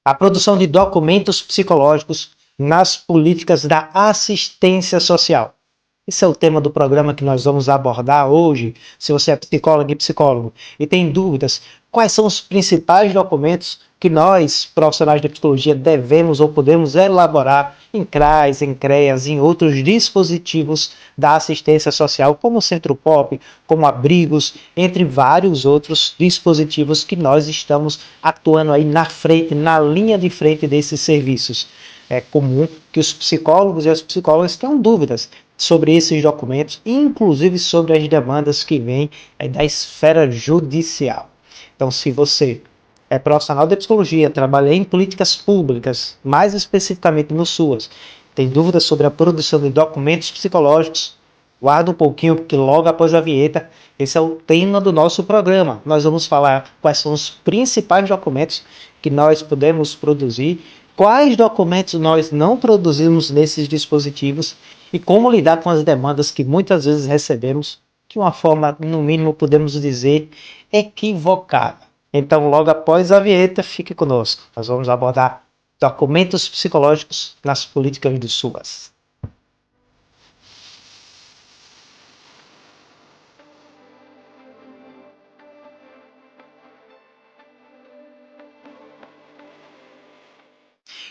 A produção de documentos psicológicos nas políticas da assistência social. Esse é o tema do programa que nós vamos abordar hoje. Se você é psicólogo e psicólogo e tem dúvidas, quais são os principais documentos que nós, profissionais de psicologia, devemos ou podemos elaborar em CRAS, em CREAS, em outros dispositivos da assistência social, como o Centro Pop, como abrigos, entre vários outros dispositivos que nós estamos atuando aí na frente, na linha de frente desses serviços. É comum que os psicólogos e as psicólogas tenham dúvidas sobre esses documentos, inclusive sobre as demandas que vêm da esfera judicial. Então, se você é profissional de psicologia, trabalha em políticas públicas, mais especificamente no SUAS, tem dúvidas sobre a produção de documentos psicológicos, guarda um pouquinho, porque logo após a vinheta, esse é o tema do nosso programa. Nós vamos falar quais são os principais documentos que nós podemos produzir, quais documentos nós não produzimos nesses dispositivos e como lidar com as demandas que muitas vezes recebemos de uma forma, no mínimo, podemos dizer, equivocada. Então, logo após a vinheta, fique conosco. Nós vamos abordar documentos psicológicos nas políticas do SUAS.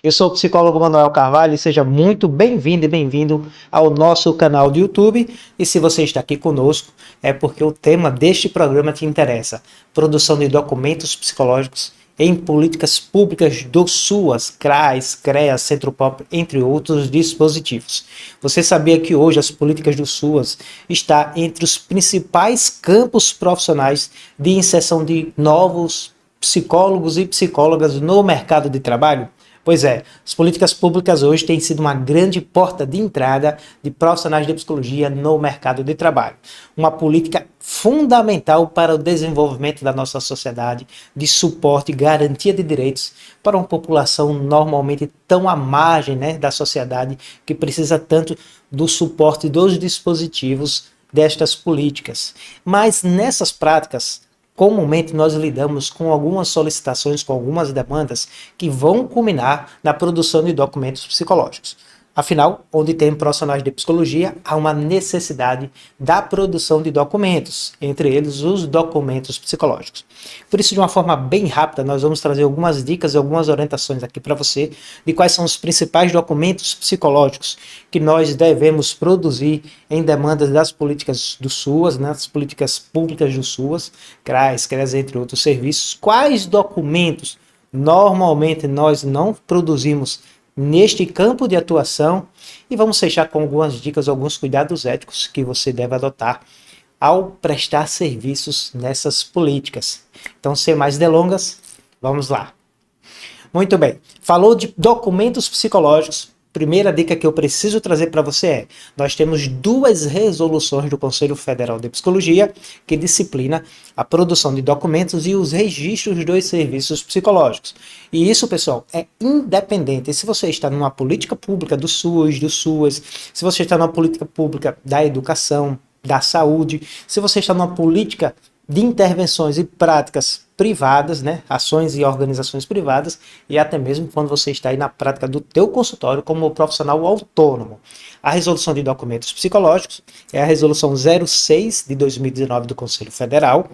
Eu sou o psicólogo Manuel Carvalho e seja muito bem-vindo e bem-vindo ao nosso canal do YouTube. E se você está aqui conosco, é porque o tema deste programa te interessa: produção de documentos psicológicos em políticas públicas do SUAS, CRAS, CREAS, Centro Pop, entre outros dispositivos. Você sabia que hoje as políticas do SUAS está entre os principais campos profissionais de inserção de novos psicólogos e psicólogas no mercado de trabalho? Pois é, as políticas públicas hoje têm sido uma grande porta de entrada de profissionais de psicologia no mercado de trabalho. Uma política fundamental para o desenvolvimento da nossa sociedade, de suporte e garantia de direitos para uma população normalmente tão à margem, da sociedade, que precisa tanto do suporte dos dispositivos destas políticas. Mas nessas práticas, comumente nós lidamos com algumas solicitações, com algumas demandas que vão culminar na produção de documentos psicológicos. Afinal, onde tem profissionais de psicologia, há uma necessidade da produção de documentos, entre eles os documentos psicológicos. Por isso, de uma forma bem rápida, nós vamos trazer algumas dicas e algumas orientações aqui para você de quais são os principais documentos psicológicos que nós devemos produzir em demandas das políticas do SUAS, das políticas públicas do SUAS, CRAS, entre outros serviços. Quais documentos normalmente nós não produzimos neste campo de atuação, e vamos fechar com algumas dicas, alguns cuidados éticos que você deve adotar ao prestar serviços nessas políticas. Então, sem mais delongas, vamos lá. Muito bem, falou de documentos psicológicos. Primeira dica que eu preciso trazer para você é: nós temos duas resoluções do Conselho Federal de Psicologia que disciplina a produção de documentos e os registros dos serviços psicológicos. E isso, pessoal, é independente. E se você está numa política pública do SUS, se você está numa política pública da educação, da saúde, se você está numa política de intervenções e práticas privadas, ações e organizações privadas, e até mesmo quando você está aí na prática do teu consultório como profissional autônomo. A resolução de documentos psicológicos é a resolução 06 de 2019 do Conselho Federal,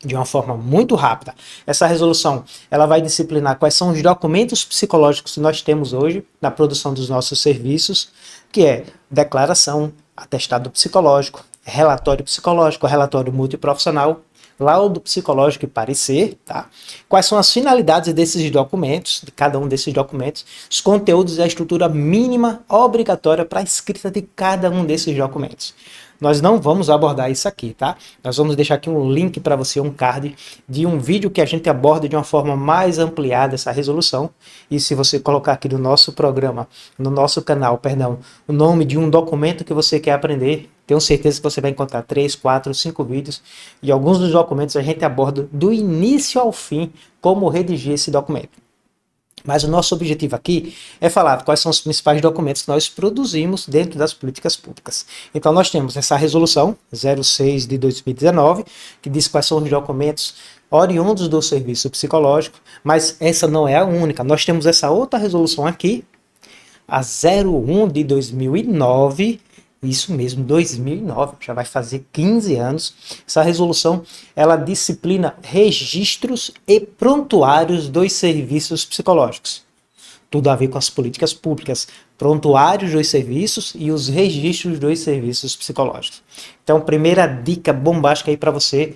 de uma forma muito rápida. Essa resolução ela vai disciplinar quais são os documentos psicológicos que nós temos hoje na produção dos nossos serviços, que é declaração, atestado psicológico, relatório multiprofissional, laudo psicológico e parecer, tá? Quais são as finalidades desses documentos, de cada um desses documentos, os conteúdos e a estrutura mínima obrigatória para a escrita de cada um desses documentos. Nós não vamos abordar isso aqui, tá? Nós vamos deixar aqui um link para você, um card de um vídeo que a gente aborda de uma forma mais ampliada essa resolução. E se você colocar aqui no nosso programa, no nosso canal, o nome de um documento que você quer aprender, tenho certeza que você vai encontrar 3, 4, 5 vídeos. E alguns dos documentos a gente aborda do início ao fim como redigir esse documento. Mas o nosso objetivo aqui é falar quais são os principais documentos que nós produzimos dentro das políticas públicas. Então, nós temos essa resolução 06 de 2019, que diz quais são os documentos oriundos do serviço psicológico, mas essa não é a única. Nós temos essa outra resolução aqui, a 01 de 2009, isso mesmo, 2009, já vai fazer 15 anos. Essa resolução, ela disciplina registros e prontuários dos serviços psicológicos. Tudo a ver com as políticas públicas, prontuários dos serviços e os registros dos serviços psicológicos. Então, primeira dica bombástica aí para você,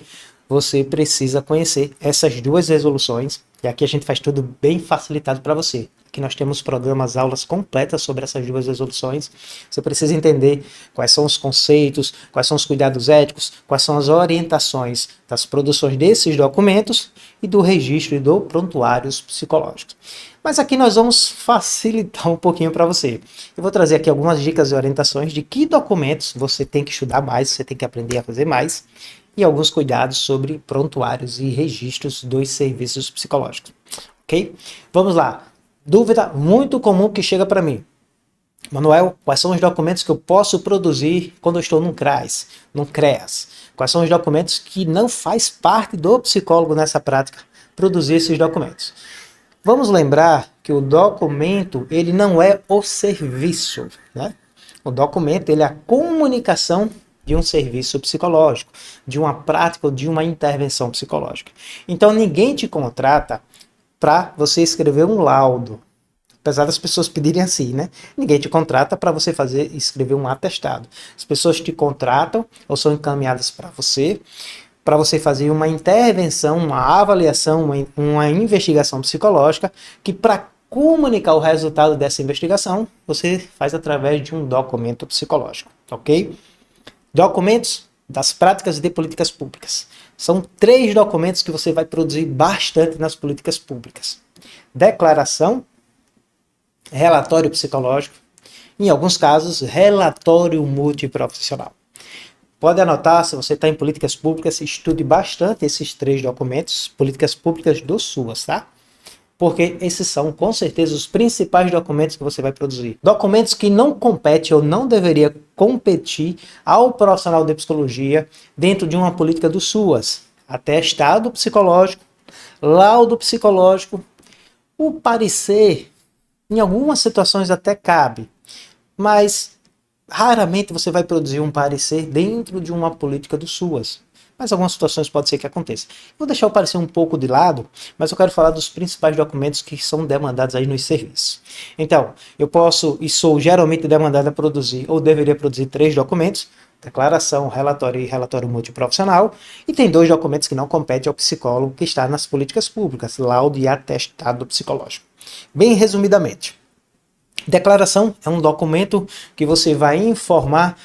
você precisa conhecer essas duas resoluções, e aqui a gente faz tudo bem facilitado para você. Aqui nós temos programas, aulas completas sobre essas duas resoluções. Você precisa entender quais são os conceitos, quais são os cuidados éticos, quais são as orientações das produções desses documentos e do registro e do prontuários psicológicos. Mas aqui nós vamos facilitar um pouquinho para você. Eu vou trazer aqui algumas dicas e orientações de que documentos você tem que estudar mais, você tem que aprender a fazer mais, e alguns cuidados sobre prontuários e registros dos serviços psicológicos. Ok? Vamos lá. Dúvida muito comum que chega para mim. Manuel, quais são os documentos que eu posso produzir quando eu estou num CRAS, num CREAS? Quais são os documentos que não faz parte do psicólogo nessa prática produzir esses documentos? Vamos lembrar que o documento, ele não é o serviço, né? O documento, ele é a comunicação de um serviço psicológico, de uma prática ou de uma intervenção psicológica. Então, ninguém te contrata para você escrever um laudo. Apesar das pessoas pedirem assim, né? Ninguém te contrata para você escrever um atestado. As pessoas te contratam ou são encaminhadas para você fazer uma intervenção, uma avaliação, uma investigação psicológica, que para comunicar o resultado dessa investigação, você faz através de um documento psicológico, ok? Documentos das práticas de políticas públicas. São 3 documentos que você vai produzir bastante nas políticas públicas. Declaração, relatório psicológico, em alguns casos, relatório multiprofissional. Pode anotar, se você está em políticas públicas, estude bastante esses 3 documentos, políticas públicas do SUAS, tá? Porque esses são, com certeza, os principais documentos que você vai produzir. Documentos que não competem ou não deveria competir ao profissional de psicologia dentro de uma política do SUAS. Atestado psicológico, laudo psicológico, o parecer, em algumas situações até cabe, mas raramente você vai produzir um parecer dentro de uma política do SUAS. Mas algumas situações pode ser que aconteça. Vou deixar o parecer um pouco de lado, mas eu quero falar dos principais documentos que são demandados aí nos serviços. Então, eu posso e sou geralmente demandado a produzir, ou deveria produzir 3 documentos, declaração, relatório e relatório multiprofissional, e tem 2 documentos que não competem ao psicólogo que está nas políticas públicas, laudo e atestado psicológico. Bem resumidamente, declaração é um documento que você vai informar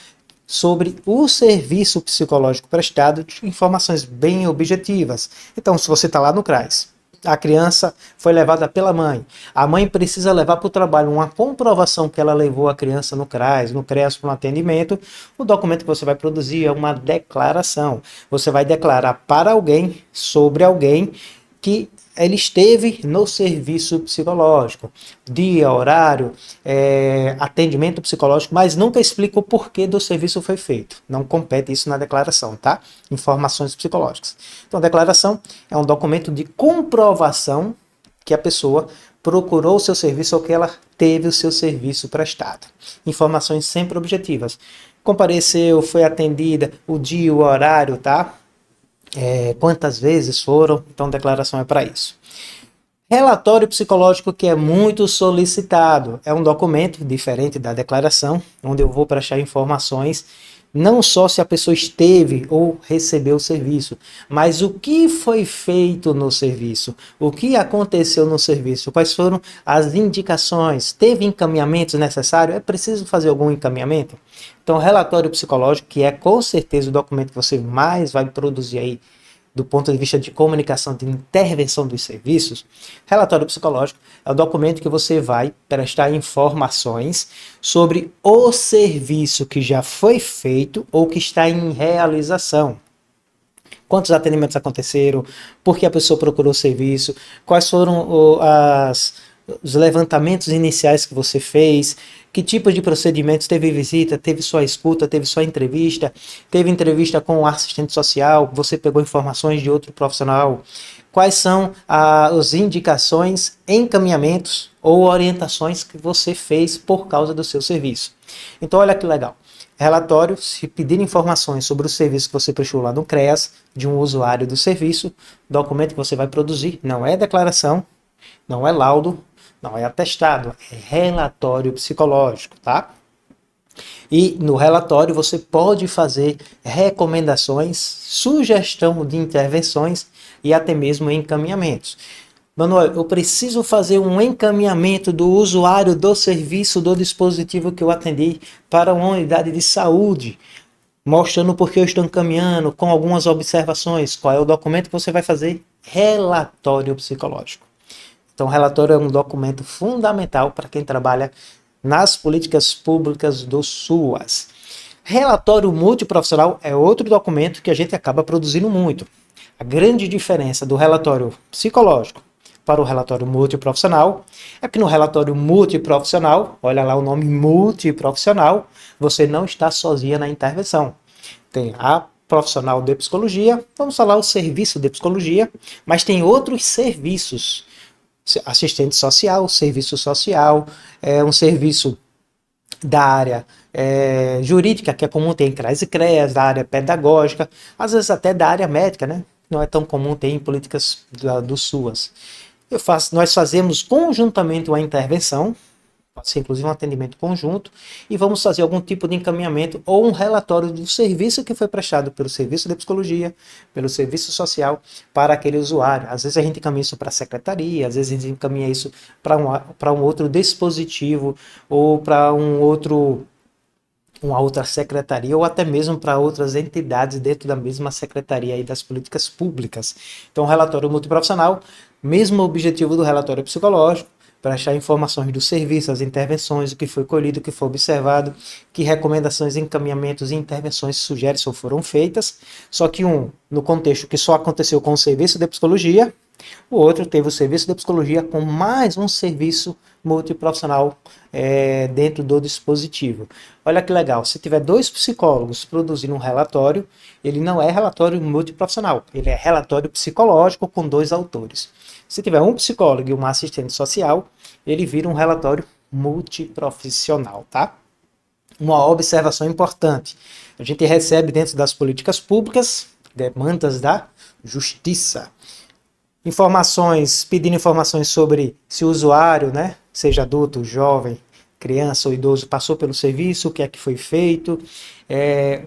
sobre o serviço psicológico prestado, de informações bem objetivas. Então, se você está lá no CRAS, a criança foi levada pela mãe, a mãe precisa levar para o trabalho uma comprovação que ela levou a criança no CRAS, no CREAS para um atendimento, o documento que você vai produzir é uma declaração. Você vai declarar para alguém, sobre alguém, que ele esteve no serviço psicológico, dia, horário, atendimento psicológico, mas nunca explica o porquê do serviço foi feito. Não compete isso na declaração, tá? Informações psicológicas. Então, a declaração é um documento de comprovação que a pessoa procurou o seu serviço ou que ela teve o seu serviço prestado. Informações sempre objetivas. Compareceu, foi atendida, o dia, o horário, tá? Quantas vezes foram, então declaração é para isso. Relatório psicológico, que é muito solicitado, é um documento diferente da declaração, onde eu vou prestar informações, não só se a pessoa esteve ou recebeu o serviço, mas o que foi feito no serviço, o que aconteceu no serviço, quais foram as indicações, teve encaminhamentos necessários, é preciso fazer algum encaminhamento? Então, relatório psicológico, que é com certeza o documento que você mais vai produzir aí, do ponto de vista de comunicação, de intervenção dos serviços, relatório psicológico é o documento que você vai prestar informações sobre o serviço que já foi feito ou que está em realização. Quantos atendimentos aconteceram, por que a pessoa procurou o serviço, quais foram os levantamentos iniciais que você fez, que tipo de procedimentos, teve visita, teve sua escuta, teve sua entrevista, teve entrevista com o assistente social, você pegou informações de outro profissional, quais são as indicações, encaminhamentos ou orientações que você fez por causa do seu serviço. Então olha que legal. Relatório, se pedir informações sobre o serviço que você prestou lá no CREAS, de um usuário do serviço, documento que você vai produzir, não é declaração, não é laudo, não é atestado, é relatório psicológico, tá? E no relatório você pode fazer recomendações, sugestão de intervenções e até mesmo encaminhamentos. Manuel, eu preciso fazer um encaminhamento do usuário do serviço do dispositivo que eu atendi para uma unidade de saúde, mostrando por que eu estou encaminhando, com algumas observações. Qual é o documento que você vai fazer? Relatório psicológico. Então, o relatório é um documento fundamental para quem trabalha nas políticas públicas do SUAS. Relatório multiprofissional é outro documento que a gente acaba produzindo muito. A grande diferença do relatório psicológico para o relatório multiprofissional é que no relatório multiprofissional, olha lá o nome multiprofissional, você não está sozinha na intervenção. Tem a profissional de psicologia, vamos falar o serviço de psicologia, mas tem outros serviços, assistente social, serviço social, um serviço da área jurídica, que é comum ter em CRAS e CREAS, da área pedagógica, às vezes até da área médica, né? Não é tão comum ter em políticas do SUAS. Nós fazemos conjuntamente uma intervenção, pode ser inclusive um atendimento conjunto, e vamos fazer algum tipo de encaminhamento ou um relatório do serviço que foi prestado pelo serviço de psicologia, pelo serviço social, para aquele usuário. Às vezes a gente encaminha isso para a secretaria, às vezes a gente encaminha isso para um outro dispositivo ou para uma outra secretaria ou até mesmo para outras entidades dentro da mesma secretaria e das políticas públicas. Então, o relatório multiprofissional, mesmo objetivo do relatório psicológico, prestar informações do serviço, as intervenções, o que foi colhido, o que foi observado, que recomendações, encaminhamentos e intervenções sugerem ou foram feitas, só que um no contexto que só aconteceu com o serviço de psicologia, o outro teve o serviço de psicologia com mais um serviço multiprofissional dentro do dispositivo. Olha que legal, se tiver dois psicólogos produzindo um relatório, ele não é relatório multiprofissional, ele é relatório psicológico com dois autores. Se tiver um psicólogo e uma assistente social, ele vira um relatório multiprofissional, tá? Uma observação importante, a gente recebe dentro das políticas públicas demandas da justiça. Pedindo informações sobre se o usuário, né, seja adulto, jovem, criança ou idoso, passou pelo serviço, o que é que foi feito,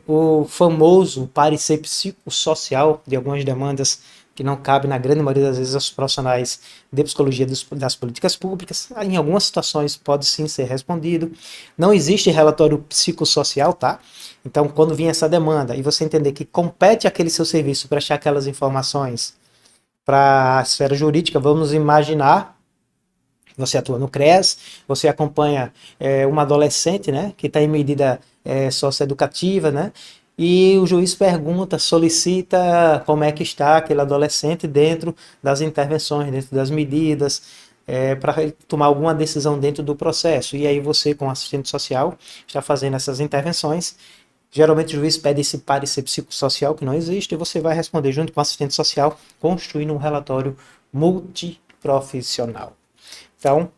o famoso parecer psicossocial de algumas demandas que não cabe na grande maioria das vezes aos profissionais de psicologia das políticas públicas. Em algumas situações pode sim ser respondido. Não existe relatório psicossocial, tá? Então, quando vir essa demanda e você entender que compete aquele seu serviço prestar aquelas informações para a esfera jurídica, vamos imaginar, você atua no CREAS, você acompanha uma adolescente, né, que está em medida socioeducativa, né, e o juiz pergunta, solicita como é que está aquele adolescente dentro das intervenções, dentro das medidas, para tomar alguma decisão dentro do processo. E aí você, como assistente social, está fazendo essas intervenções. Geralmente o juiz pede esse parecer psicossocial, que não existe, e você vai responder junto com o assistente social, construindo um relatório multiprofissional. Então,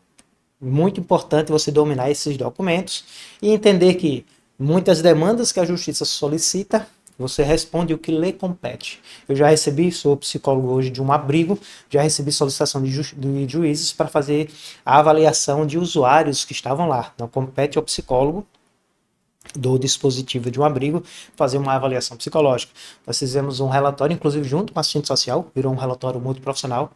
muito importante você dominar esses documentos e entender que muitas demandas que a justiça solicita, você responde o que lhe compete. Eu já recebi, sou psicólogo hoje de um abrigo, já recebi solicitação de juízes para fazer a avaliação de usuários que estavam lá. Não compete ao psicólogo do dispositivo de um abrigo fazer uma avaliação psicológica. Nós fizemos um relatório, inclusive junto com a assistente social, virou um relatório multiprofissional,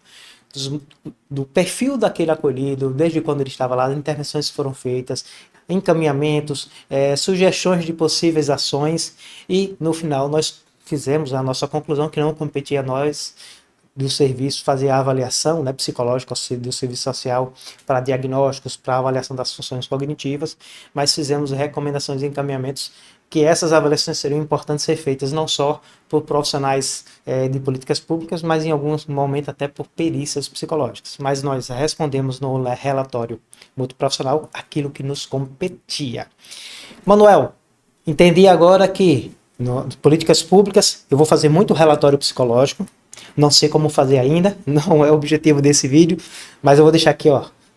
do perfil daquele acolhido, desde quando ele estava lá, intervenções foram feitas, encaminhamentos, sugestões de possíveis ações, e no final nós fizemos a nossa conclusão que não competia a nós do serviço, fazer a avaliação, né, psicológica do serviço social para diagnósticos, para avaliação das funções cognitivas, mas fizemos recomendações e encaminhamentos que essas avaliações seriam importantes ser feitas não só por profissionais de políticas públicas, mas em alguns momentos até por perícias psicológicas. Mas nós respondemos no relatório multiprofissional aquilo que nos competia. Manuel, entendi agora que políticas públicas eu vou fazer muito relatório psicológico, não sei como fazer ainda, não é o objetivo desse vídeo, mas eu vou deixar aqui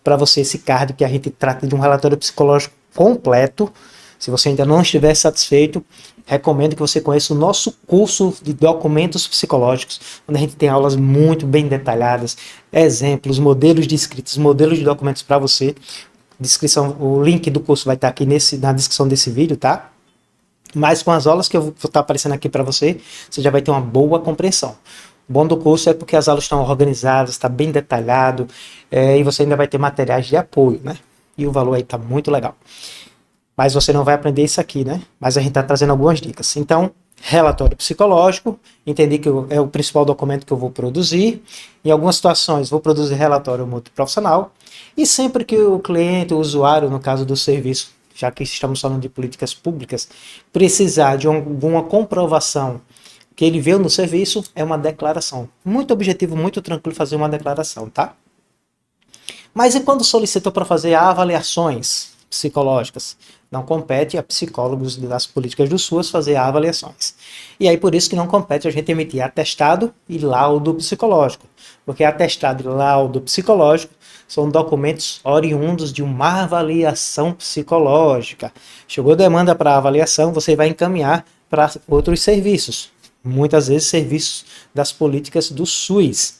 para você esse card que a gente trata de um relatório psicológico completo. Se você ainda não estiver satisfeito, recomendo que você conheça o nosso curso de documentos psicológicos, onde a gente tem aulas muito bem detalhadas, exemplos, modelos de escritas, modelos de documentos para você. Descrição, o link do curso vai estar aqui na descrição desse vídeo, tá? Mas com as aulas que eu vou estar aparecendo aqui para você, você já vai ter uma boa compreensão. O bom do curso é porque as aulas estão organizadas, está bem detalhado, e você ainda vai ter materiais de apoio, né? E o valor aí está muito legal. Mas você não vai aprender isso aqui, né? Mas a gente está trazendo algumas dicas. Então, relatório psicológico, entendi que é o principal documento que eu vou produzir. Em algumas situações, vou produzir relatório multiprofissional. E sempre que o cliente, o usuário, no caso do serviço, já que estamos falando de políticas públicas, precisar de alguma comprovação que ele viu no serviço, é uma declaração. Muito objetivo, muito tranquilo fazer uma declaração, tá? Mas e quando solicitou para fazer avaliações psicológicas? Não compete a psicólogos das políticas do SUAS fazer avaliações. E aí por isso que não compete a gente emitir atestado e laudo psicológico. Porque atestado e laudo psicológico são documentos oriundos de uma avaliação psicológica. Chegou demanda para avaliação, você vai encaminhar para outros serviços. Muitas vezes serviços das políticas do SUS.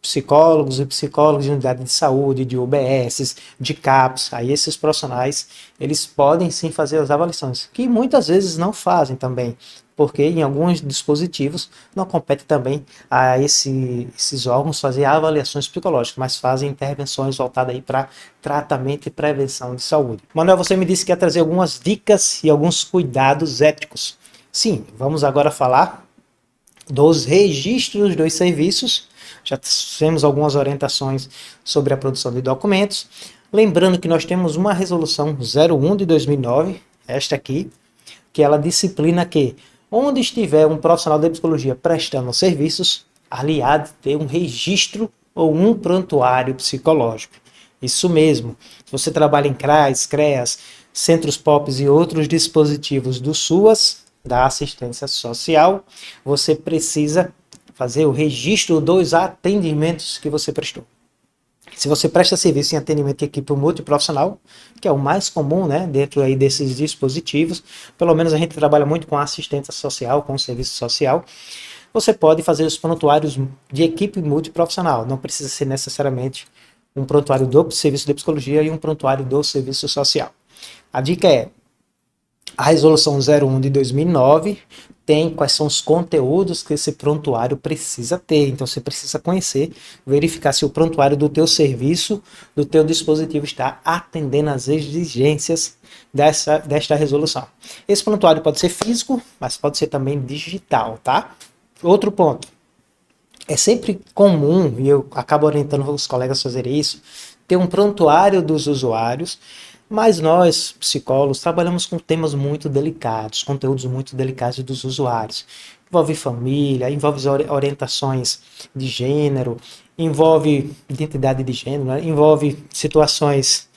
Psicólogos e psicólogos de unidade de saúde, de UBS, de CAPS, aí esses profissionais, eles podem sim fazer as avaliações, que muitas vezes não fazem também, porque em alguns dispositivos não compete também a esses órgãos fazer avaliações psicológicas, mas fazem intervenções voltadas aí para tratamento e prevenção de saúde. Manuel, você me disse que ia trazer algumas dicas e alguns cuidados éticos. Sim, vamos agora falar dos registros dos serviços. Já temos algumas orientações sobre a produção de documentos. Lembrando que nós temos uma resolução 01 de 2009, esta aqui, que ela disciplina que onde estiver um profissional de psicologia prestando serviços, ali há de ter um registro ou um prontuário psicológico. Isso mesmo. Se você trabalha em CRAS, CREAS, Centros POPs e outros dispositivos do SUAS, da assistência social, você precisa fazer o registro dos atendimentos que você prestou. Se você presta serviço em atendimento de equipe multiprofissional, que é o mais comum, né, dentro aí desses dispositivos, pelo menos a gente trabalha muito com assistência social, com serviço social, você pode fazer os prontuários de equipe multiprofissional. Não precisa ser necessariamente um prontuário do serviço de psicologia e um prontuário do serviço social. A dica é: a resolução 01 de 2009 tem quais são os conteúdos que esse prontuário precisa ter. Então você precisa conhecer, verificar se o prontuário do teu serviço, do teu dispositivo está atendendo às exigências desta resolução. Esse prontuário pode ser físico, mas pode ser também digital, tá? Outro ponto. É sempre comum, e eu acabo orientando os colegas a fazerem isso, ter um prontuário dos usuários. Mas nós, psicólogos, trabalhamos com temas muito delicados, conteúdos muito delicados dos usuários. Envolve família, envolve orientações de gênero, envolve identidade de gênero, né? Envolve situações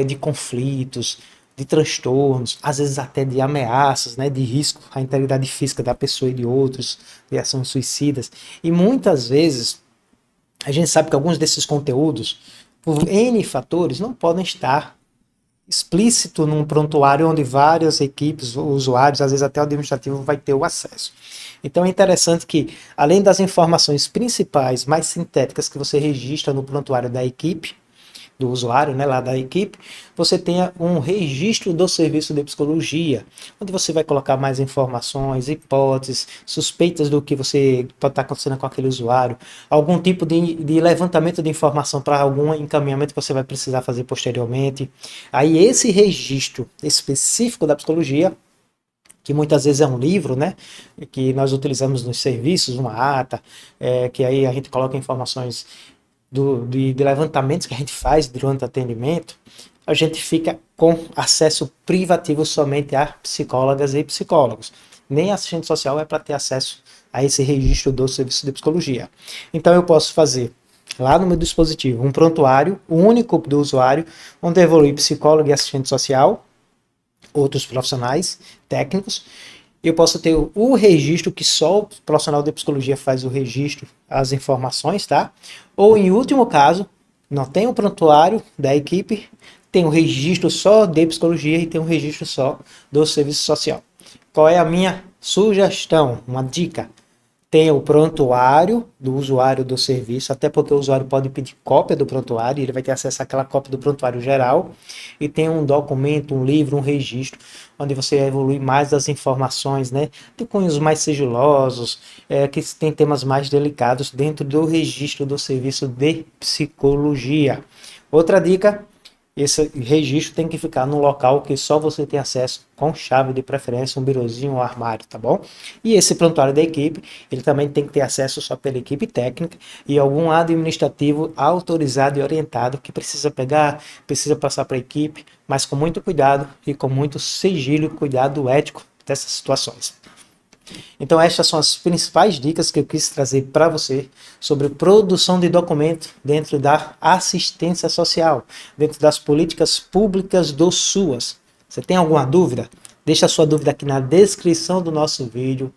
de conflitos, de transtornos, às vezes até de ameaças, né? De risco à integridade física da pessoa e de outros, de ações suicidas. E muitas vezes a gente sabe que alguns desses conteúdos, por N fatores, não podem estar explícito num prontuário onde várias equipes, usuários, às vezes até o administrativo vai ter o acesso. Então é interessante que, além das informações principais, mais sintéticas que você registra no prontuário da equipe, do usuário, né, lá da equipe, você tenha um registro do serviço de psicologia, onde você vai colocar mais informações, hipóteses, suspeitas do que você pode estar acontecendo com aquele usuário, algum tipo de levantamento de informação para algum encaminhamento que você vai precisar fazer posteriormente. Aí esse registro específico da psicologia que muitas vezes é um livro, né, que nós utilizamos nos serviços, uma ata, que aí a gente coloca informações de levantamentos que a gente faz durante o atendimento, a gente fica com acesso privativo somente a psicólogas e psicólogos. Nem assistente social é para ter acesso a esse registro do serviço de psicologia. Então eu posso fazer lá no meu dispositivo um prontuário único do usuário, onde evolui psicólogo e assistente social, outros profissionais técnicos. Eu posso ter o registro, que só o profissional de psicologia faz o registro, as informações, tá? Ou, em último caso, não tem o prontuário da equipe, tem o registro só de psicologia e tem um registro só do serviço social. Qual é a minha sugestão, uma dica? Tem o prontuário do usuário do serviço, até porque o usuário pode pedir cópia do prontuário, ele vai ter acesso àquela cópia do prontuário geral, e tem um documento, um livro, um registro, onde você evolui mais das informações, né, de cunhos mais sigilosos, que tem temas mais delicados dentro do registro do serviço de psicologia. Outra dica: esse registro tem que ficar num local que só você tem acesso, com chave de preferência, um birozinho ou um armário, tá bom? E esse prontuário da equipe, ele também tem que ter acesso só pela equipe técnica e algum administrativo autorizado e orientado que precisa pegar, precisa passar para a equipe, mas com muito cuidado e com muito sigilo e cuidado ético dessas situações. Então estas são as principais dicas que eu quis trazer para você sobre produção de documento dentro da assistência social, dentro das políticas públicas do SUAS. Você tem alguma dúvida? Deixa a sua dúvida aqui na descrição do nosso vídeo,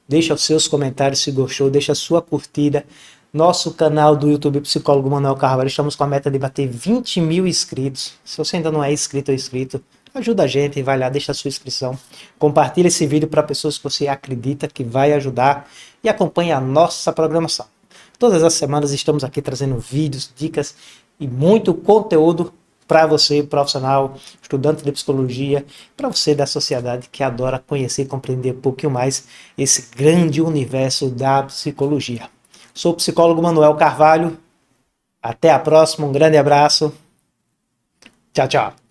deixa os seus comentários se gostou, deixa a sua curtida. Nosso canal do YouTube Psicólogo Manuel Carvalho, estamos com a meta de bater 20 mil inscritos. Se você ainda não é inscrito ou inscrito, ajuda a gente, vai lá, deixa a sua inscrição. Compartilha esse vídeo para pessoas que você acredita que vai ajudar e acompanhe a nossa programação. Todas as semanas estamos aqui trazendo vídeos, dicas e muito conteúdo para você, profissional, estudante de psicologia, para você da sociedade que adora conhecer e compreender um pouquinho mais esse grande universo da psicologia. Sou o psicólogo Manuel Carvalho. Até a próxima, um grande abraço. Tchau, tchau.